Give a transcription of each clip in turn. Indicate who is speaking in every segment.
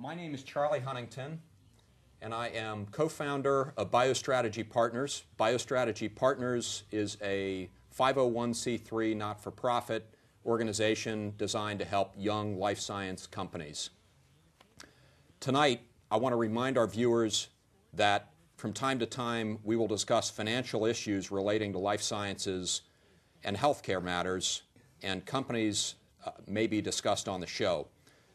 Speaker 1: My name is Charlie Huntington, and I am co-founder of BioStrategy Partners. BioStrategy Partners is a 501c3 not-for-profit organization designed to help young life science companies. Tonight, I want to remind our viewers that from time to time we will discuss financial issues relating to life sciences and healthcare matters, and companies may be discussed on the show.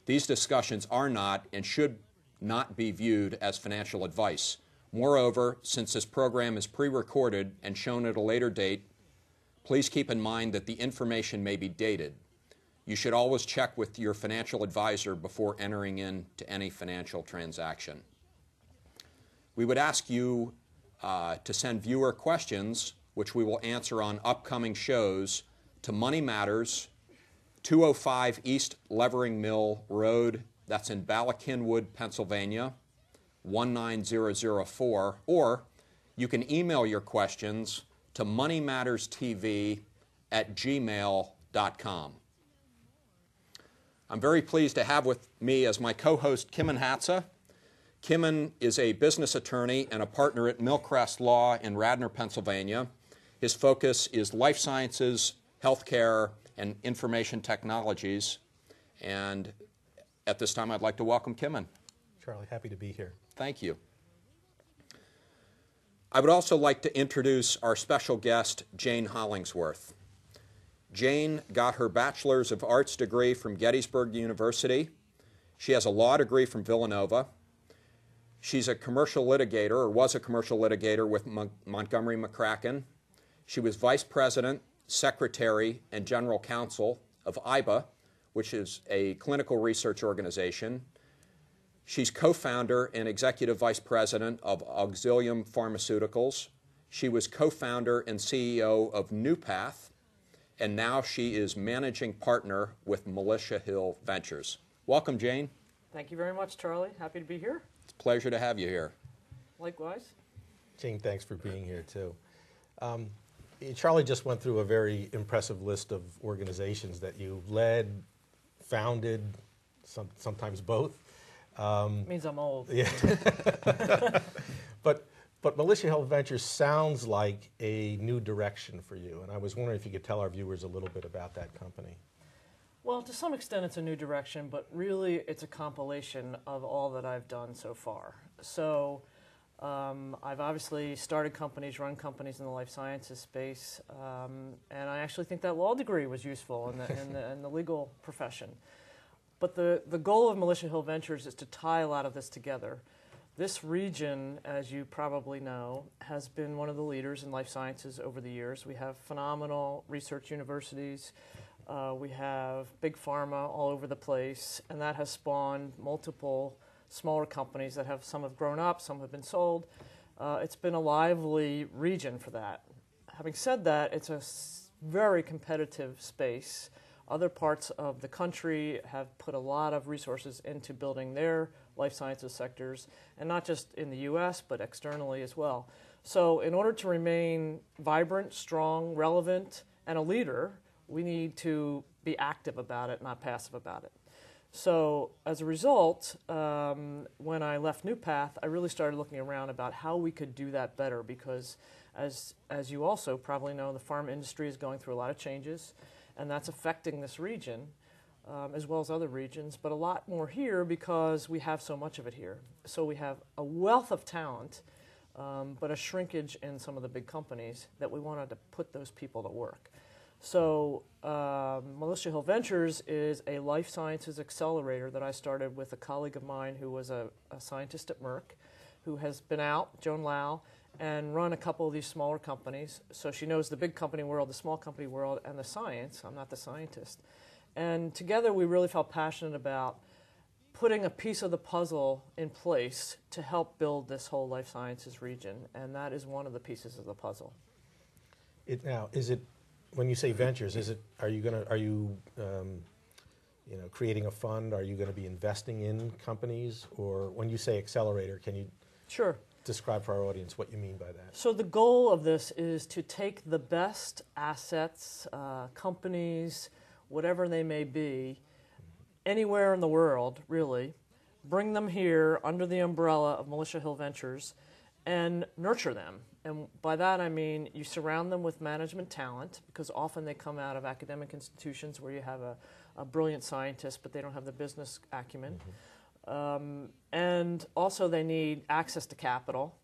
Speaker 1: These discussions are not and should not be viewed as financial advice. Moreover, since this program is pre-recorded and shown at a later date, please keep in mind that the information may be dated. You should always check with your financial advisor before entering into any financial transaction. We would ask you to send viewer questions, which we will answer on upcoming shows, to Money Matters, 205 East Levering Mill Road, that's in Bala Cynwyd, Pennsylvania, 19004, or you can email your questions to moneymatterstv@gmail.com. I'm very pleased to have with me as my co-host Kimon Hatza. Kimon is a business attorney and a partner at MillCrest Law in Radnor, Pennsylvania. His focus is life sciences, healthcare, and information technologies. And at this time, I'd like to welcome Kimon.
Speaker 2: Charlie, happy to be here.
Speaker 1: Thank you. I would also like to introduce our special guest, Jane Hollingsworth. Jane got her Bachelor's of Arts degree from Gettysburg University. She has a law degree from Villanova. She's a commercial litigator, or was a commercial litigator with Montgomery McCracken. She was vice president, secretary, and general counsel of IBA, which is a clinical research organization. She's co-founder and executive vice president of Auxilium Pharmaceuticals. She was co-founder and CEO of NewPath, and now she is managing partner with Militia Ventures. Welcome, Jane.
Speaker 3: Thank you very much, Charlie. Happy to be here.
Speaker 1: It's a pleasure to have you here.
Speaker 3: Likewise.
Speaker 2: Jane, thanks for being here, too. Charlie just went through a very impressive list of organizations that you led, founded, sometimes both.
Speaker 3: Means I'm old.
Speaker 2: Yeah. But Militia Health Ventures sounds like a new direction for you, and I was wondering if you could tell our viewers a little bit about that company.
Speaker 3: Well, to some extent it's a new direction, but really it's a compilation of all that I've done so far. So I've obviously started companies, run companies in the life sciences space, and I actually think that law degree was useful in the legal profession. But the goal of Militia Hill Ventures is to tie a lot of this together. This region, as you probably know, has been one of the leaders in life sciences over the years. We have phenomenal research universities. We have big pharma all over the place, and that has spawned multiple smaller companies that some have grown up, some have been sold. It's been a lively region for that. Having said that, it's a very competitive space. Other parts of the country have put a lot of resources into building their life sciences sectors, and not just in the US, but externally as well. So in order to remain vibrant, strong, relevant, and a leader, we need to be active about it, not passive about it. So as a result, when I left NewPath, I really started looking around about how we could do that better, because as you also probably know, the pharma industry is going through a lot of changes, and that's affecting this region as well as other regions, but a lot more here because we have so much of it here. So we have a wealth of talent, but a shrinkage in some of the big companies that we wanted to put those people to work. So Militia Hill Ventures is a life sciences accelerator that I started with a colleague of mine who was a scientist at Merck, who has been out, Joan Lau, and run a couple of these smaller companies. So she knows the big company world, the small company world, and the science. I'm not the scientist. And together we really felt passionate about putting a piece of the puzzle in place to help build this whole life sciences region, and that is one of the pieces of the puzzle.
Speaker 2: Now, is it, when you say ventures, are you creating a fund? Are you going to be investing in companies? Or when you say accelerator, can you
Speaker 3: Sure.
Speaker 2: describe for our audience what you mean by that?
Speaker 3: So the goal of this is to take the best assets, companies, whatever they may be, anywhere in the world, really, bring them here under the umbrella of Militia Hill Ventures, and nurture them. And by that I mean you surround them with management talent, because often they come out of academic institutions where you have a brilliant scientist, but they don't have the business acumen. And also they need access to capital.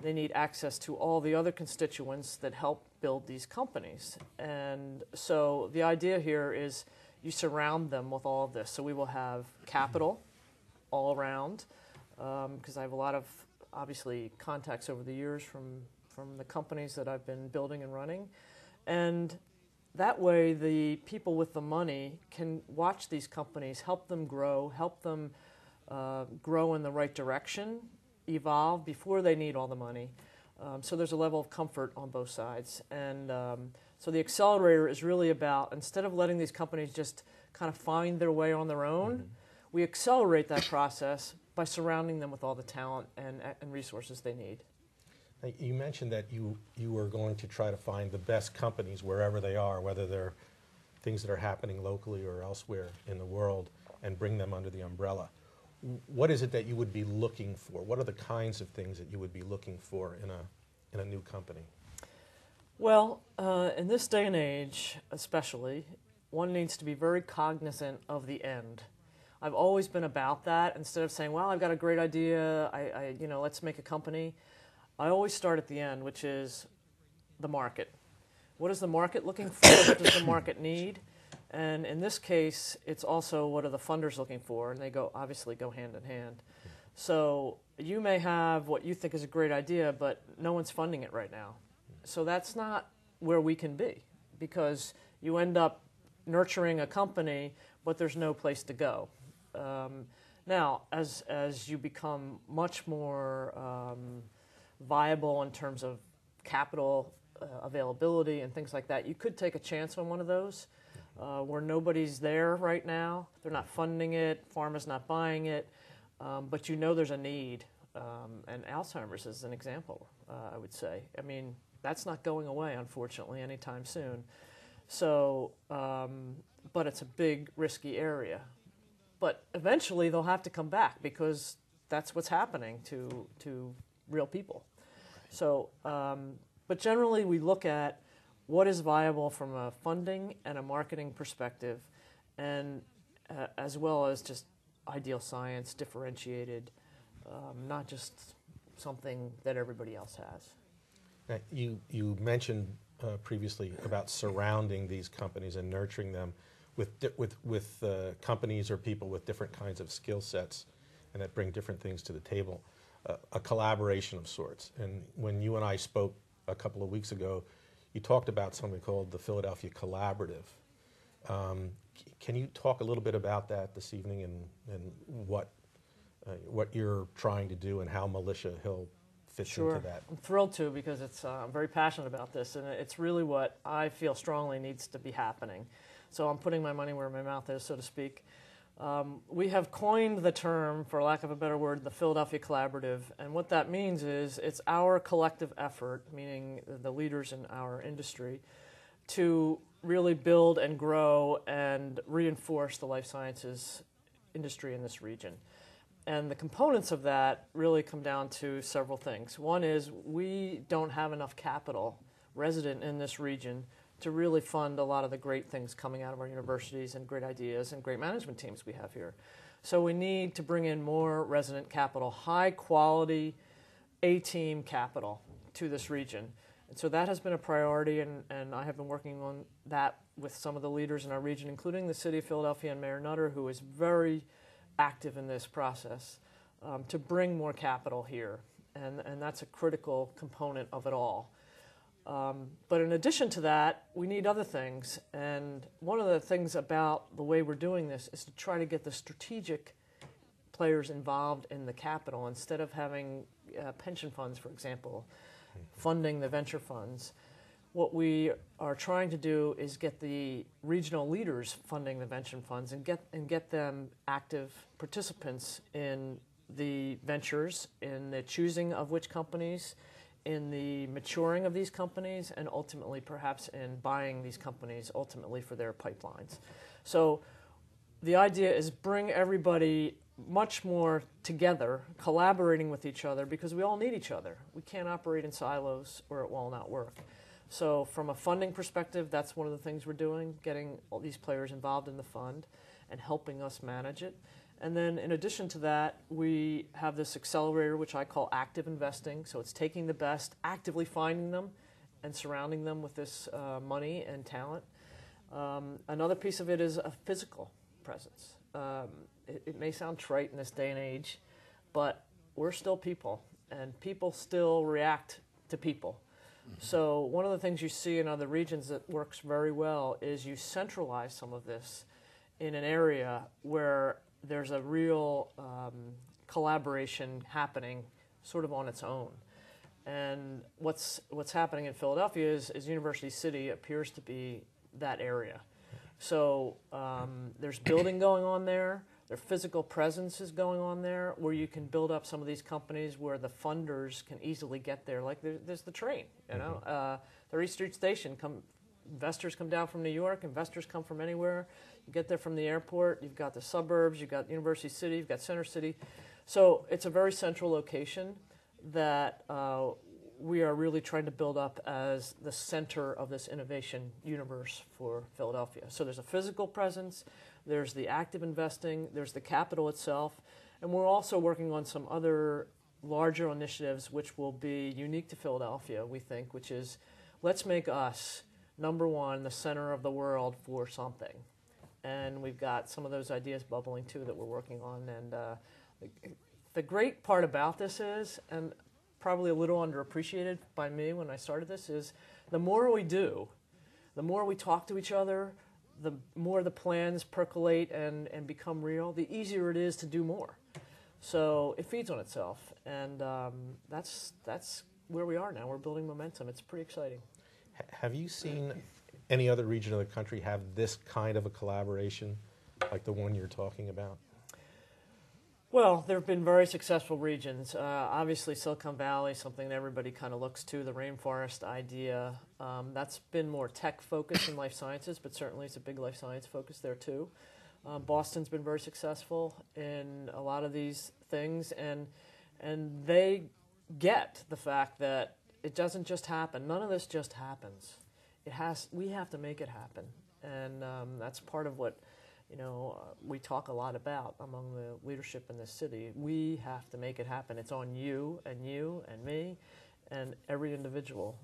Speaker 3: They need access to all the other constituents that help build these companies. And so the idea here is you surround them with all of this. So we will have capital all around, because I have a lot of, obviously, contacts over the years from the companies that I've been building and running. And that way the people with the money can watch these companies, help them grow in the right direction, evolve before they need all the money. So there's a level of comfort on both sides. And so the Accelerator is really about, instead of letting these companies just kind of find their way on their own, we accelerate that process by surrounding them with all the talent and resources they need.
Speaker 2: Now, you mentioned that you were going to try to find the best companies wherever they are, whether they're things that are happening locally or elsewhere in the world, and bring them under the umbrella. What is it that you would be looking for? What are the kinds of things that you would be looking for in a new company?
Speaker 3: Well, in this day and age, especially, one needs to be very cognizant of the end. I've always been about that. Instead of saying, well, I've got a great idea, let's make a company, I always start at the end, which is the market. What is the market looking for? What does the market need? And in this case, it's also what are the funders looking for, and they obviously go hand in hand. So you may have what you think is a great idea, but no one's funding it right now. So that's not where we can be, because you end up nurturing a company, but there's no place to go. Now, as you become much more viable in terms of capital availability and things like that, you could take a chance on one of those. Where nobody's there right now, they're not funding it, Pharma's not buying it, but there's a need. And Alzheimer's is an example, I would say. I mean, that's not going away, unfortunately, anytime soon. So, but it's a big, risky area. But eventually they'll have to come back, because that's what's happening to real people. So, but generally we look at what is viable from a funding and a marketing perspective, and as well as just ideal science, differentiated, not just something that everybody else has.
Speaker 2: Now, you mentioned previously about surrounding these companies and nurturing them with companies or people with different kinds of skill sets, and that bring different things to the table, a collaboration of sorts. And when you and I spoke a couple of weeks ago, you talked about something called the Philadelphia Collaborative. Can you talk a little bit about that this evening, and what you're trying to do and how Militia Hill fits into that?
Speaker 3: I'm thrilled to, because I'm very passionate about this, and it's really what I feel strongly needs to be happening. So I'm putting my money where my mouth is, so to speak. We have coined the term, for lack of a better word, the Philadelphia Collaborative, and what that means is it's our collective effort, meaning the leaders in our industry, to really build and grow and reinforce the life sciences industry in this region. And the components of that really come down to several things. One is we don't have enough capital resident in this region to really fund a lot of the great things coming out of our universities and great ideas and great management teams we have here. So we need to bring in more resident capital, high quality A-team capital to this region. And so that has been a priority, and I have been working on that with some of the leaders in our region, including the City of Philadelphia and Mayor Nutter, who is very active in this process, to bring more capital here. And that's a critical component of it all. But in addition to that, we need other things. And one of the things about the way we're doing this is to try to get the strategic players involved in the capital, instead of having pension funds, for example, funding the venture funds. What we are trying to do is get the regional leaders funding the venture funds and get them active participants in the ventures, in the choosing of which companies, in the maturing of these companies, and ultimately perhaps in buying these companies ultimately for their pipelines. So the idea is bring everybody much more together, collaborating with each other, because we all need each other. We can't operate in silos or it will not work. So from a funding perspective, that's one of the things we're doing, getting all these players involved in the fund and helping us manage it. And then in addition to that, we have this accelerator, which I call active investing. So it's taking the best, actively finding them, and surrounding them with this money and talent. Another piece of it is a physical presence. It may sound trite in this day and age, but we're still people, and people still react to people. So one of the things you see in other regions that works very well is you centralize some of this in an area where there's a real collaboration happening sort of on its own. And what's happening in Philadelphia is University City appears to be that area. So there's building going on there. Their physical presence is going on there, where you can build up some of these companies where the funders can easily get there. Like there's the train, you know, 30th Street Station. Investors come down from New York. Investors come from anywhere. You get there from the airport. You've got the suburbs. You've got University City. You've got Center City. So it's a very central location that we are really trying to build up as the center of this innovation universe for Philadelphia. So there's a physical presence, there's the active investing, there's the capital itself, and we're also working on some other larger initiatives which will be unique to Philadelphia, we think, which is let's make us, number one, the center of the world for something. And we've got some of those ideas bubbling too that we're working on. And the great part about this is, and probably a little underappreciated by me when I started this, is the more we do, the more we talk to each other, the more the plans percolate and become real, the easier it is to do more. So it feeds on itself, and that's where we are now. We're building momentum. It's pretty exciting.
Speaker 2: Have you seen any other region of the country have this kind of a collaboration like the one you're talking about?
Speaker 3: Well, there have been very successful regions. Obviously, Silicon Valley, something that everybody kind of looks to, the rainforest idea. That's been more tech-focused in life sciences, but certainly it's a big life science focus there, too. Boston's been very successful in a lot of these things, and they get the fact that it doesn't just happen. None of this just happens. We have to make it happen, and that's part of what we talk a lot about among the leadership in this city. We have to make it happen. It's on you and me and every individual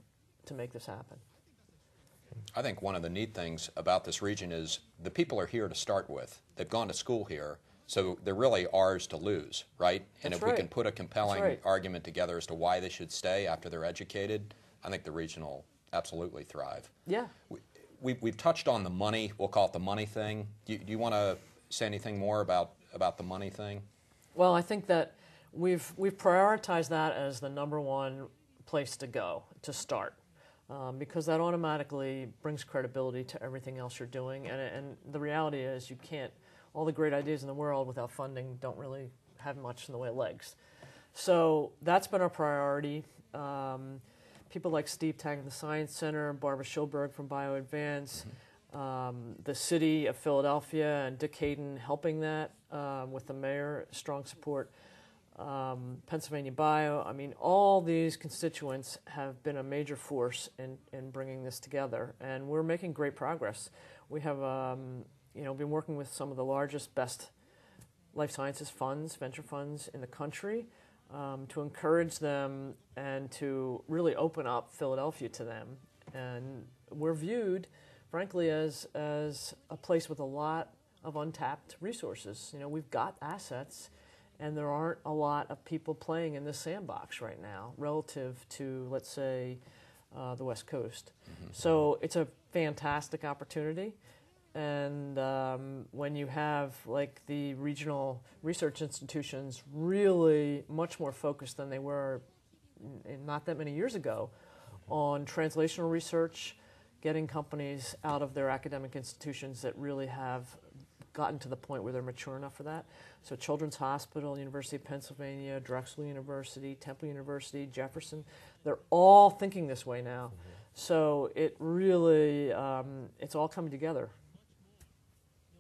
Speaker 3: to make this happen.
Speaker 1: I think one of the neat things about this region is the people are here to start with. They've gone to school here, so they're really ours to lose, right? And
Speaker 3: That's
Speaker 1: if
Speaker 3: right.
Speaker 1: we can put a compelling argument together as to why they should stay after they're educated, I think the region will absolutely thrive.
Speaker 3: Yeah.
Speaker 1: We've touched on the money, we'll call it the money thing. Do you want to say anything more about the money thing?
Speaker 3: Well, I think that we've prioritized that as the number one place to go, to start, because that automatically brings credibility to everything else you're doing. And the reality is you can't, all the great ideas in the world without funding don't really have much in the way of legs. So that's been our priority. People like Steve Tang at the Science Center, Barbara Schilberg from BioAdvance, the city of Philadelphia and Dick Hayden helping that with the mayor, strong support, Pennsylvania Bio. I mean, all these constituents have been a major force in bringing this together, and we're making great progress. We have been working with some of the largest, best life sciences funds, venture funds in the country, to encourage them and to really open up Philadelphia to them. And we're viewed, frankly, as a place with a lot of untapped resources. We've got assets, and there aren't a lot of people playing in this sandbox right now relative to, let's say, the West Coast. Mm-hmm. So it's a fantastic opportunity. And when you have like the regional research institutions really much more focused than they were not that many years ago on translational research, getting companies out of their academic institutions that really have gotten to the point where they're mature enough for that. So Children's Hospital, University of Pennsylvania, Drexel University, Temple University, Jefferson, they're all thinking this way now. Mm-hmm. So it really, it's all coming together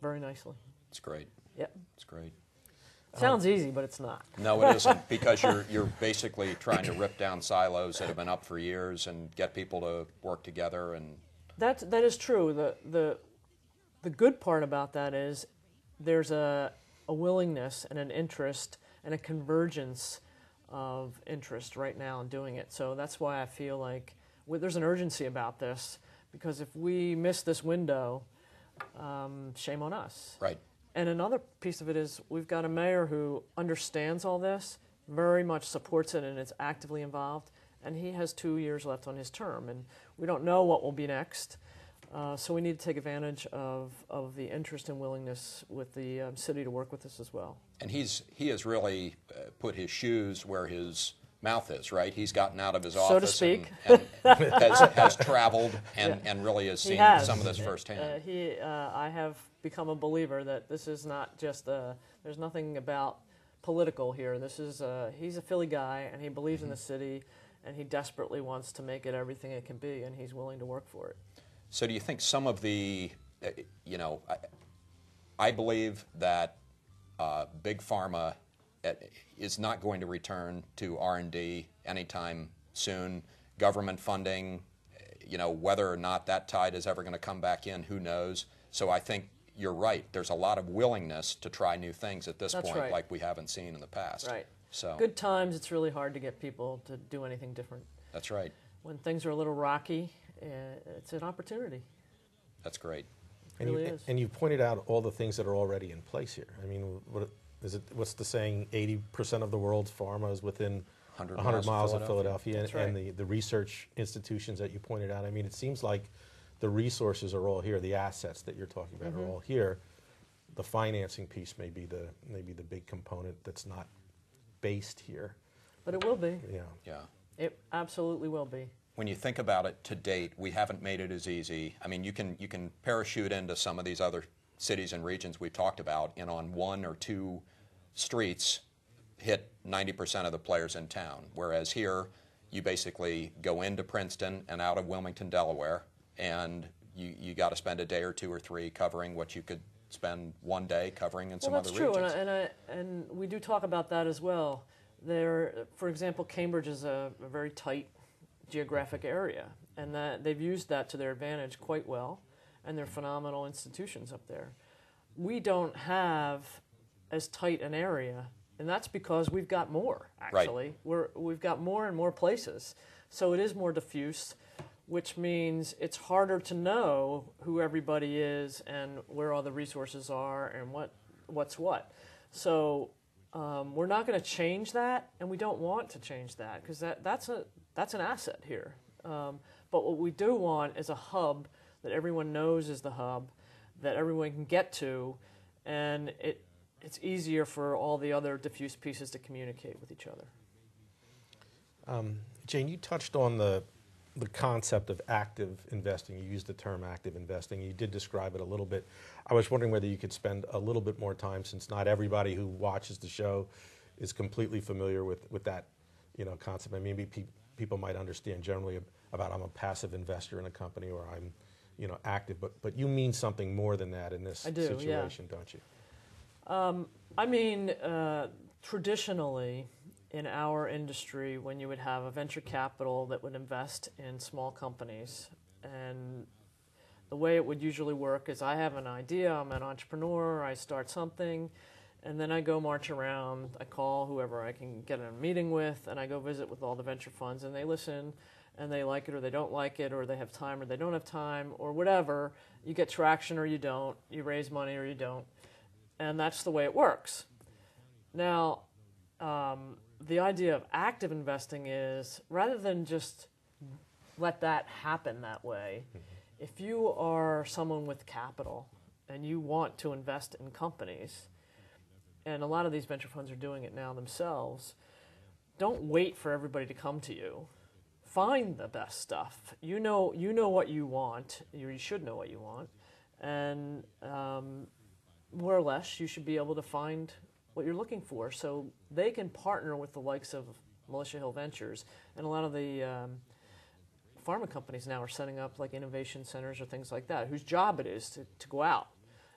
Speaker 3: very nicely.
Speaker 1: It's great.
Speaker 3: Yep.
Speaker 1: It's great.
Speaker 3: Sounds easy, but it's not.
Speaker 1: No, it isn't, because you're basically trying to rip down silos that have been up for years and get people to work together. And
Speaker 3: that is true. The good part about that is there's a willingness and an interest and a convergence of interest right now in doing it. So that's why I feel like there's an urgency about this, because if we miss this window, shame on us.
Speaker 1: right.
Speaker 3: And another piece of it is we've got a mayor who understands all this, very much supports it, and is actively involved, and he has 2 years left on his term, and we don't know what will be next. So we need to take advantage of the interest and willingness with the city to work with us as well.
Speaker 1: And he has really put his shoes where his mouth is, right? He's gotten out of his office,
Speaker 3: So to speak.
Speaker 1: and has traveled and really has seen some of this firsthand.
Speaker 3: I have become a believer that this is not just there's nothing about political here. This is he's a Philly guy, and he believes in the city, and he desperately wants to make it everything it can be, and he's willing to work for it.
Speaker 1: So do you think some of the, I believe that big pharma is not going to return to R&D anytime soon. Government funding, whether or not that tide is ever going to come back in, who knows. So I think you're right. There's a lot of willingness to try new things at this
Speaker 3: That's
Speaker 1: point,
Speaker 3: right.
Speaker 1: like we haven't seen in the past.
Speaker 3: Right.
Speaker 1: So
Speaker 3: Good times, it's really hard to get people to do anything different.
Speaker 1: that's right.
Speaker 3: When things are a little rocky, it's an opportunity.
Speaker 1: That's great.
Speaker 3: It really is.
Speaker 2: And you've pointed out all the things that are already in place here. I mean, what's the saying? 80% of the world's pharma is within 100 miles of Philadelphia.
Speaker 3: That's
Speaker 2: and
Speaker 3: right.
Speaker 2: the research institutions that you pointed out. I mean, it seems like the resources are all here. The assets that you're talking about are all here. The financing piece may be the big component that's not based here.
Speaker 3: But it will be.
Speaker 2: Yeah.
Speaker 1: Yeah.
Speaker 3: It absolutely will be.
Speaker 1: When you think about it, to date, we haven't made it as easy. I mean, you can parachute into some of these other cities and regions we've talked about, and on 1 or 2 streets hit 90% of the players in town. Whereas here, you basically go into Princeton and out of Wilmington, Delaware, and you got to spend a day or 2 or 3 covering what you could spend one day covering in some other regions.
Speaker 3: Well, that's true, and we do talk about that as well. For example, Cambridge is a very tight geographic area, and that they've used that to their advantage quite well, and they're phenomenal institutions up there. We don't have as tight an area, and that's because we've got more, actually.
Speaker 1: Right.
Speaker 3: We've got more and more places, so it is more diffuse, which means it's harder to know who everybody is and where all the resources are and what's what. So we're not going to change that, and we don't want to change that, because that's an asset here. But what we do want is a hub that everyone knows is the hub, that everyone can get to, and it's easier for all the other diffuse pieces to communicate with each other.
Speaker 2: Jane, you touched on the concept of active investing. You used the term active investing. You did describe it a little bit. I was wondering whether you could spend a little bit more time, since not everybody who watches the show is completely familiar with that concept. And maybe people might understand generally about I'm a passive investor in a company, or I'm active, but you mean something more than that in this situation, don't you?
Speaker 3: I mean, traditionally, in our industry, when you would have a venture capital that would invest in small companies, and the way it would usually work is I have an idea, I'm an entrepreneur, I start something, and then I go march around, I call whoever I can get in a meeting with, and I go visit with all the venture funds, and they listen, and they like it or they don't like it, or they have time or they don't have time, or whatever. You get traction or you don't, you raise money or you don't, and that's the way it works. Now, the idea of active investing is, rather than just let that happen that way, if you are someone with capital and you want to invest in companies, and a lot of these venture funds are doing it now themselves, don't wait for everybody to come to you. Find the best stuff. You know what you want. You should know what you want, and more or less, you should be able to find what you're looking for. So they can partner with the likes of Militia Hill Ventures, and a lot of the pharma companies now are setting up like innovation centers or things like that, whose job it is to go out.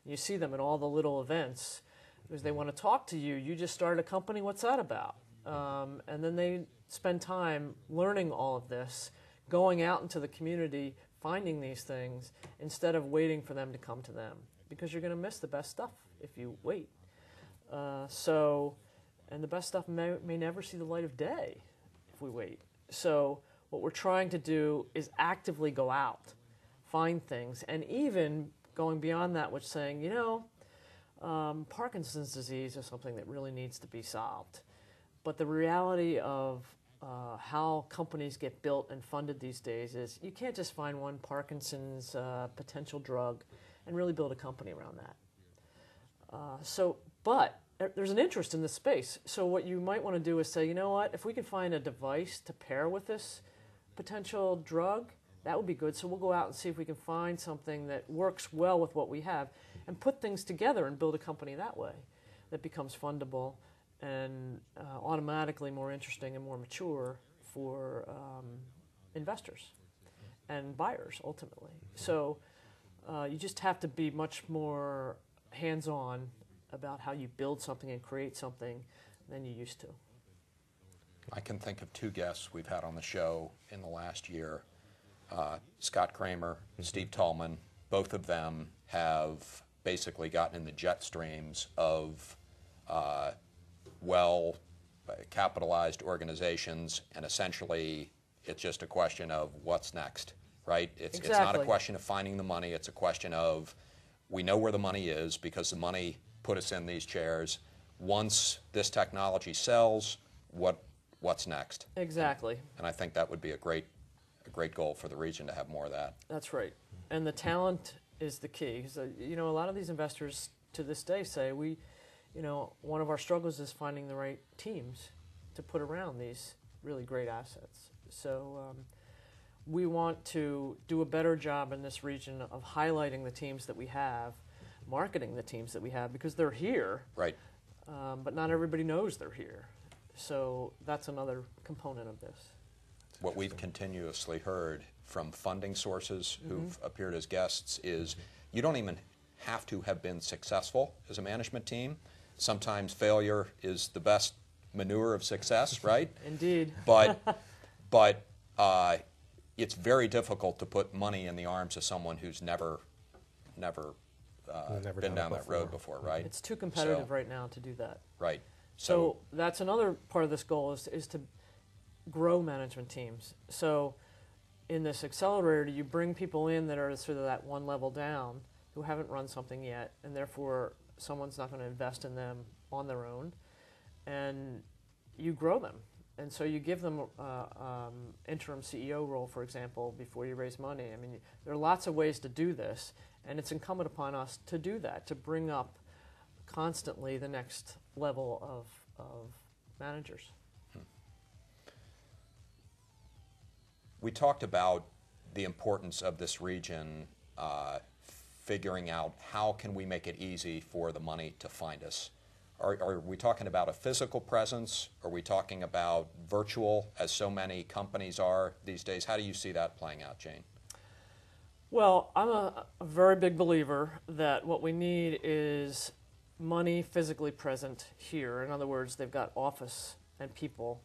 Speaker 3: You see them at all the little events, because they want to talk to you. You just started a company, what's that about? And then they spend time learning all of this, going out into the community, finding these things, instead of waiting for them to come to them, because you're going to miss the best stuff if you wait. And the best stuff may never see the light of day if we wait. So what we're trying to do is actively go out, find things, and even going beyond that, which saying, Parkinson's disease is something that really needs to be solved. But the reality of how companies get built and funded these days is you can't just find one Parkinson's potential drug and really build a company around that. But there's an interest in this space. So what you might want to do is say, you know what, if we can find a device to pair with this potential drug, that would be good. So we'll go out and see if we can find something that works well with what we have and put things together and build a company that way that becomes fundable and automatically more interesting and more mature for investors and buyers ultimately. So you just have to be much more hands-on about how you build something and create something than you used to.
Speaker 1: I can think of two guests we've had on the show in the last year, Scott Kramer and Steve Tallman. Both of them have basically gotten in the jet streams of well-capitalized organizations, and essentially it's just a question of what's next, right? It's not a question of finding the money. It's a question of we know where the money is because the money put us in these chairs. Once this technology sells, what's next?
Speaker 3: Exactly.
Speaker 1: And I think that would be a great goal for the region to have more of that.
Speaker 3: That's right. And the talent is the key. So, a lot of these investors to this day say one of our struggles is finding the right teams to put around these really great assets. So we want to do a better job in this region of highlighting the teams that we have, marketing the teams that we have, because they're here.
Speaker 1: Right.
Speaker 3: But not everybody knows they're here. So that's another component of this.
Speaker 1: What we've continuously heard from funding sources who've appeared as guests is you don't even have to have been successful as a management team. Sometimes failure is the best manure of success, right?
Speaker 3: Indeed.
Speaker 1: But it's very difficult to put money in the arms of someone who's never been down that road before, right?
Speaker 3: It's too competitive right now to do that.
Speaker 1: Right.
Speaker 3: So that's another part of this goal is to grow management teams. So in this accelerator, you bring people in that are sort of that one level down who haven't run something yet, and therefore someone's not going to invest in them on their own, and you grow them. And so you give them interim CEO role, for example, before you raise money. I mean, there are lots of ways to do this, and it's incumbent upon us to do that, to bring up constantly the next level of managers.
Speaker 1: We talked about the importance of this region figuring out how can we make it easy for the money to find us. Are we talking about a physical presence? Are we talking about virtual, as so many companies are these days? How do you see that playing out, Jane?
Speaker 3: Well, I'm a very big believer that what we need is money physically present here. In other words, they've got office and people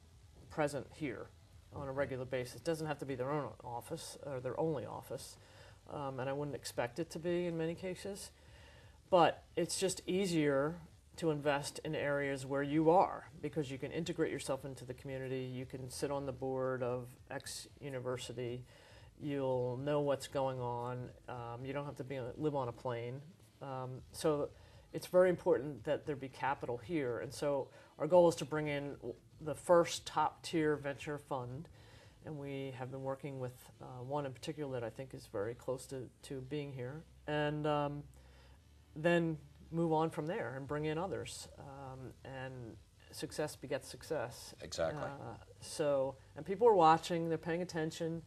Speaker 3: present here on a regular basis. It doesn't have to be their own office or their only office, and I wouldn't expect it to be in many cases. But it's just easier to invest in areas where you are, because you can integrate yourself into the community. You can sit on the board of X university. You'll know what's going on. You don't have to live on a plane. So it's very important that there be capital here. And so our goal is to bring in the first top-tier venture fund, and we have been working with one in particular that I think is very close to being here, and then move on from there and bring in others. And success begets success.
Speaker 1: Exactly.
Speaker 3: And people are watching, they're paying attention.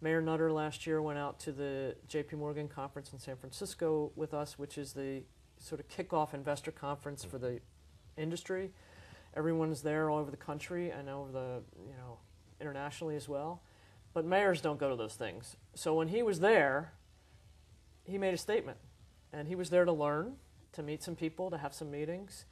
Speaker 3: Mayor Nutter last year went out to the JP Morgan conference in San Francisco with us, which is the sort of kickoff investor conference for the industry. Everyone's there all over the country and over the, internationally as well. But mayors don't go to those things. So when he was there, he made a statement. And he was there to learn, to meet some people, to have some meetings.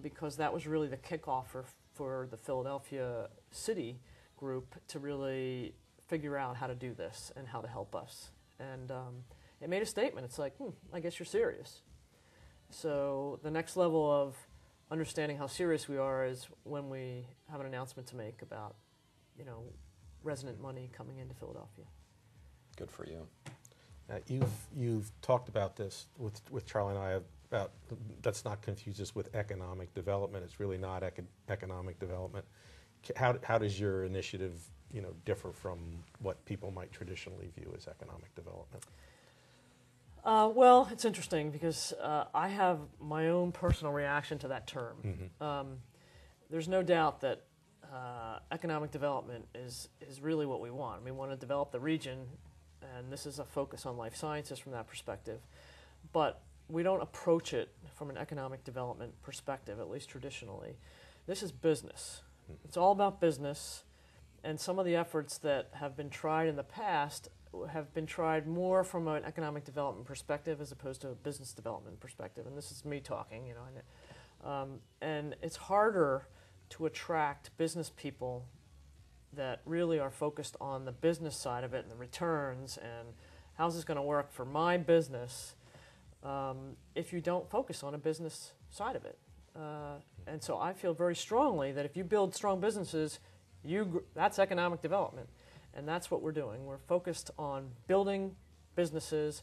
Speaker 3: because that was really the kickoff for the Philadelphia City group to really figure out how to do this and how to help us. And it made a statement. It's like, I guess you're serious. So the next level of understanding how serious we are is when we have an announcement to make about, resident money coming into Philadelphia.
Speaker 1: Good for you.
Speaker 2: You've talked about this with Charlie and I about let's not confuse this with economic development. It's really not economic development. How does your initiative differ from what people might traditionally view as economic development?
Speaker 3: Well, it's interesting because I have my own personal reaction to that term.
Speaker 2: Mm-hmm.
Speaker 3: There's no doubt that economic development is really what we want. We want to develop the region, and this is a focus on life sciences from that perspective. But we don't approach it from an economic development perspective, at least traditionally. This is business. Mm-hmm. It's all about business, and some of the efforts that have been tried in the past have been tried more from an economic development perspective as opposed to a business development perspective. And this is me talking, and it's harder to attract business people that really are focused on the business side of it and the returns and how's this going to work for my business if you don't focus on a business side of it. And so I feel very strongly that if you build strong businesses, that's economic development. And that's what we're doing. We're focused on building businesses.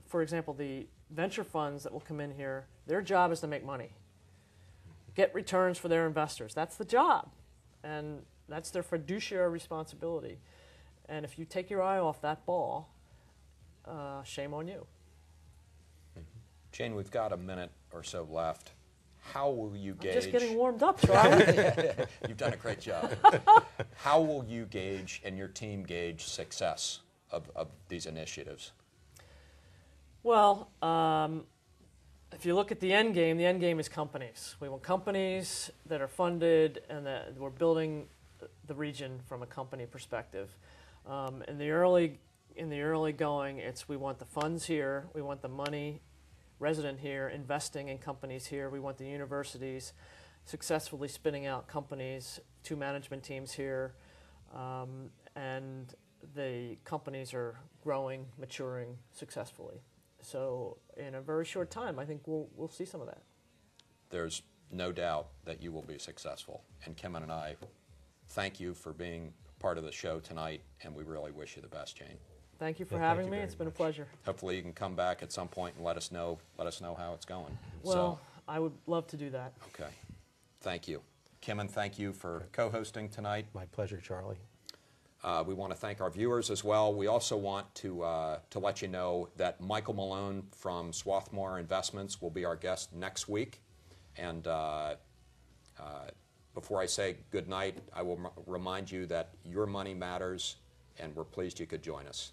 Speaker 3: For example, the venture funds that will come in here, their job is to make money, get returns for their investors. That's the job. And that's their fiduciary responsibility. And if you take your eye off that ball, shame on you.
Speaker 1: Jane, we've got a minute or so left. How will you gauge...
Speaker 3: I'm just getting warmed up, Charlie.
Speaker 1: You've done a great job. How will you gauge and your team gauge success of these initiatives?
Speaker 3: Well, if you look at the end game is companies. We want companies that are funded and that we're building the region from a company perspective. In the early going, we want the funds here, we want the money resident here, investing in companies here. We want the universities successfully spinning out companies, 2 management teams here, and the companies are growing, maturing successfully. So in a very short time, I think we'll see some of that.
Speaker 1: There's no doubt that you will be successful. And Kimon and I thank you for being part of the show tonight, and we really wish you the best, Jane.
Speaker 3: Thank you for having me. It's been a pleasure.
Speaker 1: Hopefully you can come back at some point and let us know how it's going.
Speaker 3: Well, I would love to do that.
Speaker 1: Okay. Thank you. Kimon, thank you for co-hosting tonight.
Speaker 2: My pleasure, Charlie.
Speaker 1: We want to thank our viewers as well. We also want to let you know that Michael Malone from Swarthmore Investments will be our guest next week. And before I say good night, I will remind you that your money matters, and we're pleased you could join us.